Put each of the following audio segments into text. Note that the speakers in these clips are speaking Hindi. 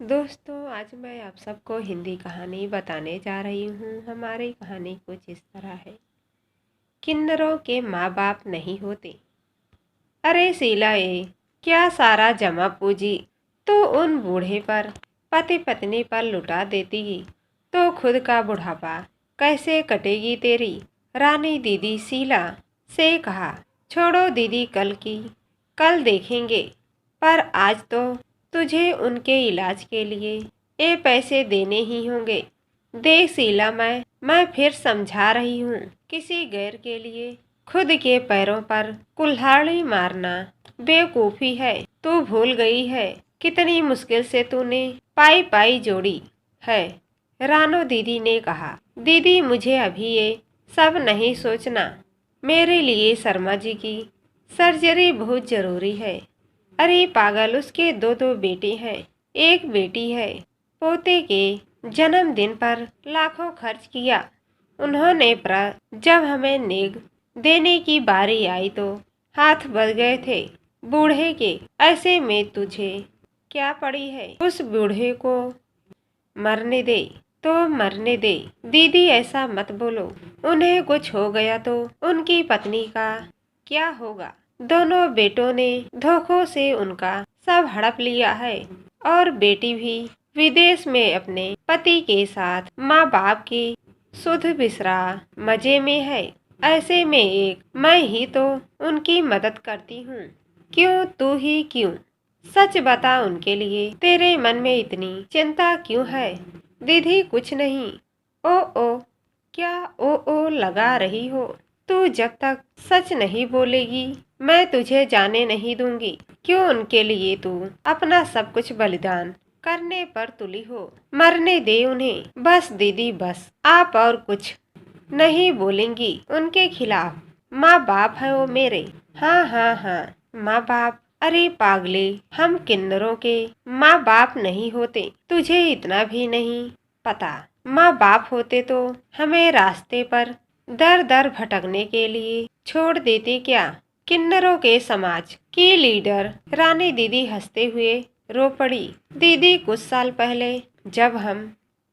दोस्तों, आज मैं आप सबको हिंदी कहानी बताने जा रही हूँ। हमारी कहानी कुछ इस तरह है। किन्नरों के माँ बाप नहीं होते। अरे शीला, ये क्या सारा जमा पूंजी तो उन बूढ़े पर, पति पत्नी पर लुटा देती तो खुद का बुढ़ापा कैसे कटेगी तेरी। रानी दीदी शीला से कहा, छोड़ो दीदी, कल देखेंगे, पर आज तो तुझे उनके इलाज के लिए ये पैसे देने ही होंगे। देख शीला, मैं फिर समझा रही हूँ, किसी गैर के लिए खुद के पैरों पर कुल्हाड़ी मारना बेवकूफी है। तू भूल गई है कितनी मुश्किल से तूने पाई पाई जोड़ी है। रानो दीदी ने कहा, दीदी मुझे अभी ये सब नहीं सोचना। मेरे लिए शर्मा जी की सर्जरी बहुत जरूरी है। अरे पागल, उसके दो बेटे हैं, एक बेटी है। पोते के जन्मदिन पर लाखों खर्च किया उन्होंने, पर जब हमें नेग देने की बारी आई तो हाथ बढ़ गए थे बूढ़े के। ऐसे में तुझे क्या पड़ी है, उस बूढ़े को मरने दे तो मरने दे। दीदी ऐसा मत बोलो, उन्हें कुछ हो गया तो उनकी पत्नी का क्या होगा। दोनों बेटों ने धोखों से उनका सब हड़प लिया है, और बेटी भी विदेश में अपने पति के साथ माँ बाप की सुध बिसरा मजे में है। ऐसे में एक मैं ही तो उनकी मदद करती हूँ। क्यों, तू ही क्यों? सच बता, उनके लिए तेरे मन में इतनी चिंता क्यों है? दीदी कुछ नहीं। ओ ओ, क्या ओ ओ लगा रही हो? तू जब तक सच नहीं बोलेगी मैं तुझे जाने नहीं दूंगी। क्यों, उनके लिए तू अपना सब कुछ बलिदान करने पर तुली हो। मरने दे उन्हें बस दीदी, बस। आप और कुछ नहीं बोलेंगी उनके खिलाफ। माँ बाप है वो मेरे। हाँ हाँ हाँ, माँ बाप। अरे पागले, हम किन्नरों के माँ बाप नहीं होते, तुझे इतना भी नहीं पता। माँ बाप होते तो हमें रास्ते पर दर दर भटकने के लिए छोड़ देते क्या? किन्नरों के समाज की लीडर रानी दीदी हंसते हुए रो पड़ी। दीदी, कुछ साल पहले जब हम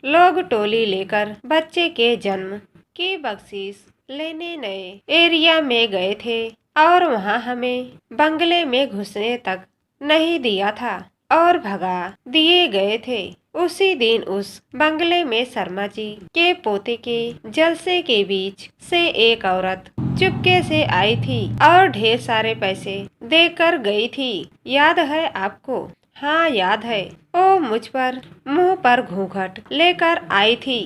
लोग टोली लेकर बच्चे के जन्म की बख्शीश लेने नए एरिया में गए थे, और वहाँ हमें बंगले में घुसने तक नहीं दिया था और भगा दिए गए थे। उसी दिन उस बंगले में शर्मा जी के पोते के जलसे के बीच से एक औरत चुपके से आई थी और ढेर सारे पैसे देकर गई थी। याद है आपको? हाँ याद है। ओ मुझ पर मुंह पर घूंघट लेकर आई थी।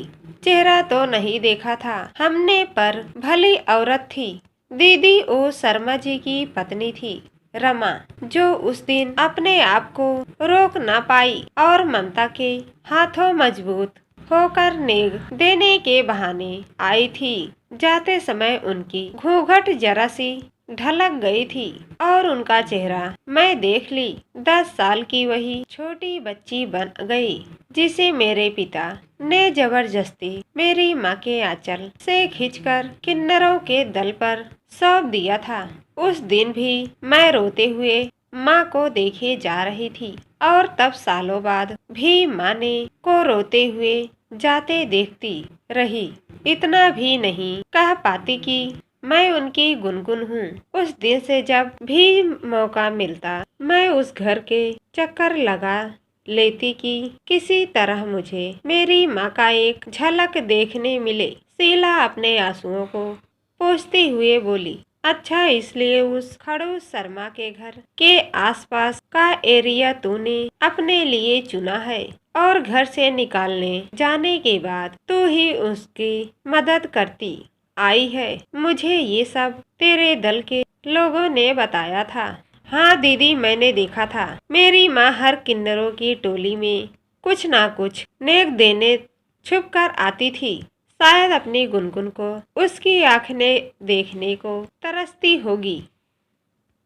चेहरा तो नहीं देखा था हमने, पर भली औरत थी। दीदी वो शर्मा जी की पत्नी थी, रमा, जो उस दिन अपने आप को रोक ना पाई और ममता के हाथों मजबूत होकर नेग देने के बहाने आई थी। जाते समय उनकी घूंघट जरा सी ढलक गई थी और उनका चेहरा मैं देख ली। 10 साल की वही छोटी बच्ची बन गई जिसे मेरे पिता ने जबरदस्ती मेरी माँ के आंचल से खींचकर किन्नरों के दल पर सौंप दिया था। उस दिन भी मैं रोते हुए माँ को देखे जा रही थी, और तब सालों बाद भी माँ ने को रोते हुए जाते देखती रही। इतना भी नहीं कह पाती कि मैं उनकी गुनगुन हूँ। उस दिन से जब भी मौका मिलता मैं उस घर के चक्कर लगा लेती कि किसी तरह मुझे मेरी माँ का एक झलक देखने मिले। शीला अपने आंसुओं को पोंछते हुए बोली, अच्छा, इसलिए उस खड़ूस शर्मा के घर के आसपास का एरिया तूने अपने लिए चुना है, और घर से निकालने जाने के बाद तू ही उसकी मदद करती आई है। मुझे ये सब तेरे दल के लोगों ने बताया था। हाँ दीदी, मैंने देखा था। मेरी माँ हर किन्नरों की टोली में कुछ ना कुछ नेक देने छुप कर आती थी। शायद अपनी गुनगुन को उसकी आंखें देखने को तरसती होगी।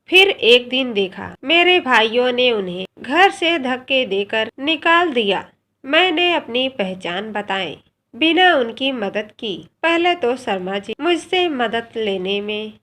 फिर एक दिन देखा मेरे भाइयों ने उन्हें घर से धक्के देकर निकाल दिया। मैंने अपनी पहचान बताई बिना उनकी मदद की। पहले तो शर्मा जी मुझसे मदद लेने में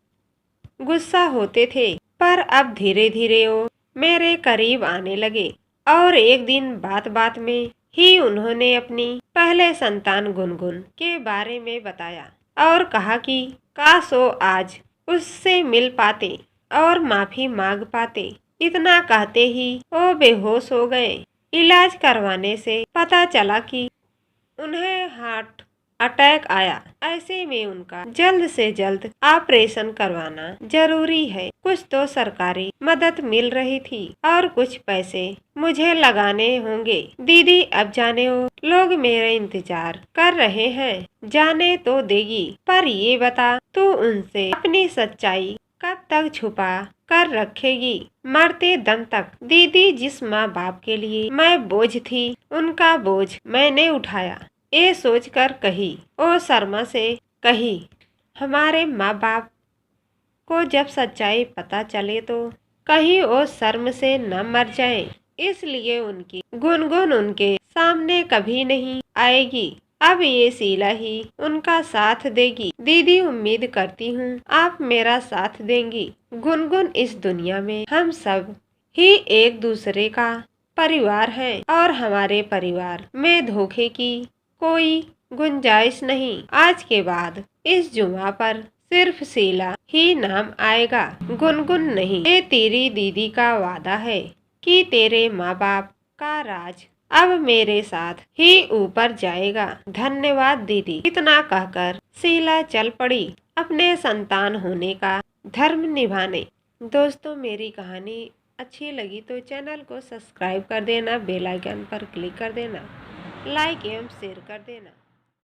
गुस्सा होते थे, पर अब धीरे धीरे वो मेरे करीब आने लगे। और एक दिन बात बात में ही उन्होंने अपनी पहले संतान गुनगुन के बारे में बताया और कहा कि काश वो आज उससे मिल पाते और माफी मांग पाते। इतना कहते ही वो बेहोश हो गए। इलाज करवाने से पता चला कि उन्हें हार्ट अटैक आया। ऐसे में उनका जल्द से जल्द ऑपरेशन करवाना जरूरी है। कुछ तो सरकारी मदद मिल रही थी और कुछ पैसे मुझे लगाने होंगे। दीदी अब जाने वो लोग मेरा इंतजार कर रहे हैं। जाने तो देगी, पर ये बता तू उनसे अपनी सच्चाई कब तक छुपा कर रखेगी? मरते दम तक। दीदी, जिस माँ बाप के लिए मैं बोझ थी उनका बोझ मैंने उठाया। ये सोचकर कही। ओ शर्मा से कही, हमारे माँ बाप को जब सच्चाई पता चले तो कहीं वो शर्म से न मर जाए, इसलिए उनकी गुनगुन उनके सामने कभी नहीं आएगी। अब ये शीला ही उनका साथ देगी। दीदी, उम्मीद करती हूँ आप मेरा साथ देंगी। गुनगुन, इस दुनिया में हम सब ही एक दूसरे का परिवार है और हमारे परिवार में धोखे की कोई गुंजाइश नहीं। आज के बाद इस जुमा पर सिर्फ शीला ही नाम आएगा, गुनगुन नहीं। ये तेरी दीदी का वादा है कि तेरे माँ बाप का राज अब मेरे साथ ही ऊपर जाएगा। धन्यवाद दीदी। इतना कहकर शीला चल पड़ी अपने संतान होने का धर्म निभाने। दोस्तों, मेरी कहानी अच्छी लगी तो चैनल को सब्सक्राइब कर देना, बेल आइकन पर क्लिक कर देना, लाइक एवं शेयर कर देना।